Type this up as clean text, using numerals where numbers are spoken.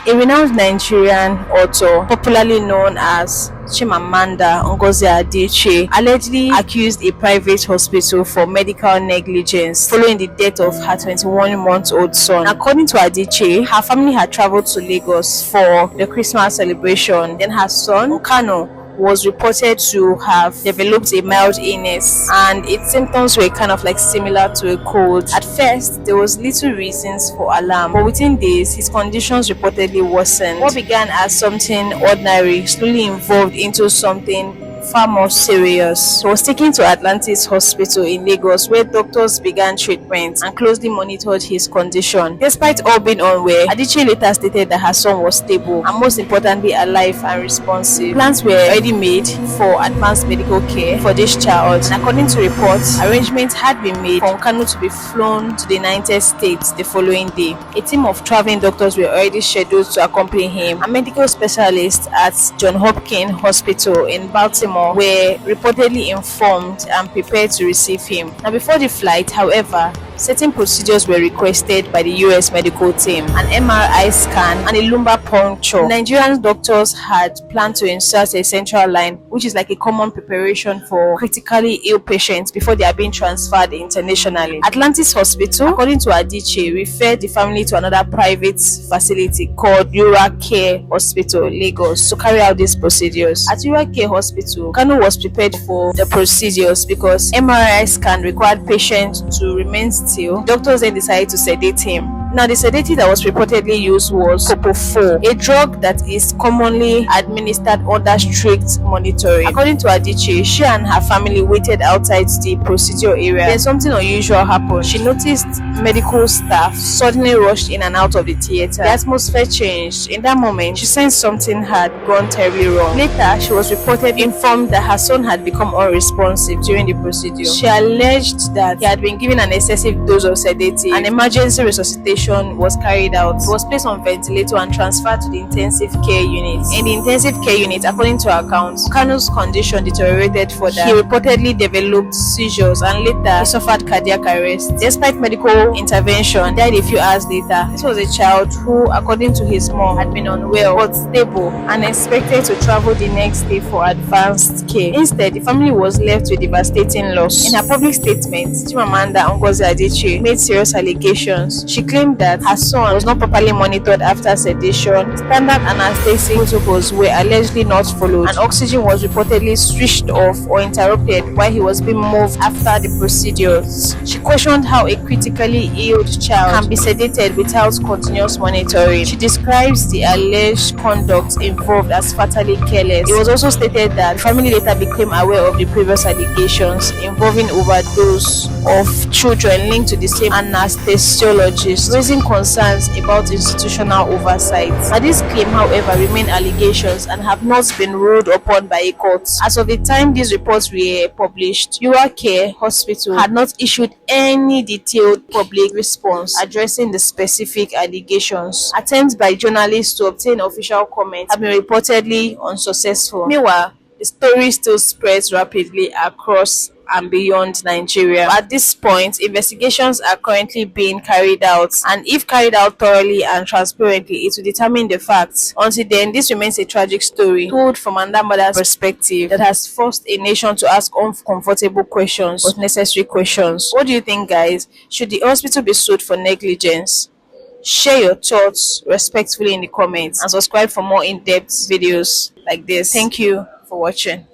A renowned Nigerian author, popularly known as Chimamanda Ngozi Adichie, allegedly accused a private hospital for medical negligence following the death of her 21-month-old son. According to Adichie, her family had traveled to Lagos for the Christmas celebration. Then her son, Kano, was reported to have developed a mild illness, and its symptoms were kind of like similar to a cold. At first, there was little reasons for alarm, but within days, his conditions reportedly worsened. What began as something ordinary slowly evolved into something far more serious. He was taken to Atlantis Hospital in Lagos, where doctors began treatment and closely monitored his condition. Despite all being unaware, Adichie later stated that her son was stable and, most importantly, alive and responsive. Plans were already made for advanced medical care for this child, and according to reports, arrangements had been made for Kanu to be flown to the United States the following day. A team of traveling doctors were already scheduled to accompany him, and medical specialists at Johns Hopkins Hospital in Baltimore were reportedly informed and prepared to receive him. Now, before the flight, however, certain procedures were requested by the US medical team: an MRI scan and a lumbar puncture. Nigerian doctors had planned to insert a central line, which is like a common preparation for critically ill patients before they are being transferred internationally. Atlantis Hospital, according to Adichie, referred the family to another private facility called Ura Care Hospital, Lagos, to carry out these procedures. At Ura Care Hospital, Kanu was prepared for the procedures because MRI scan required patients to remain still. Doctors then decided to sedate him. Now, the sedative that was reportedly used was propofol, a drug that is commonly administered under strict monitoring. According to Adichie, she and her family waited outside the procedure area. Then something unusual happened. She noticed medical staff suddenly rushed in and out of the theater. The atmosphere changed. In that moment, she sensed something had gone terribly wrong. Later, she was reportedly informed that her son had become unresponsive during the procedure. She alleged that he had been given an excessive dose of sedative. An emergency resuscitation was carried out. He was placed on ventilator and transferred to the intensive care unit. In the intensive care unit, according to accounts, Kanu's condition deteriorated further. He reportedly developed seizures and later he suffered cardiac arrest. Despite medical intervention, he died a few hours later. This was a child who, according to his mom, had been unwell but stable and expected to travel the next day for advanced care. Instead, the family was left with devastating loss. In her public statement, Chimamanda Ngozi Adichie made serious allegations. She claimed that her son was not properly monitored after sedation, standard anesthetic protocols were allegedly not followed, and oxygen was reportedly switched off or interrupted while he was being moved after the procedures. She questioned how a critically ill child can be sedated without continuous monitoring. She describes the alleged conduct involved as fatally careless. It was also stated that the family later became aware of the previous allegations involving overdose of children linked to the same anesthesiologist, raising concerns about institutional oversight. Now, this claim, however, remain allegations and have not been ruled upon by a court. As of the time these reports were published, Ura Care Hospital had not issued any detailed public response addressing the specific allegations. Attempts by journalists to obtain official comment have been reportedly unsuccessful. Meanwhile, the story still spreads rapidly across and beyond Nigeria. At this point, investigations are currently being carried out, and if carried out thoroughly and transparently, it will determine the facts. Until then, this remains a tragic story told from another mother's perspective that has forced a nation to ask uncomfortable questions but necessary questions. What do you think, guys? Should the hospital be sued for negligence? Share your thoughts respectfully in the comments and subscribe for more in-depth videos like this. Thank you for watching.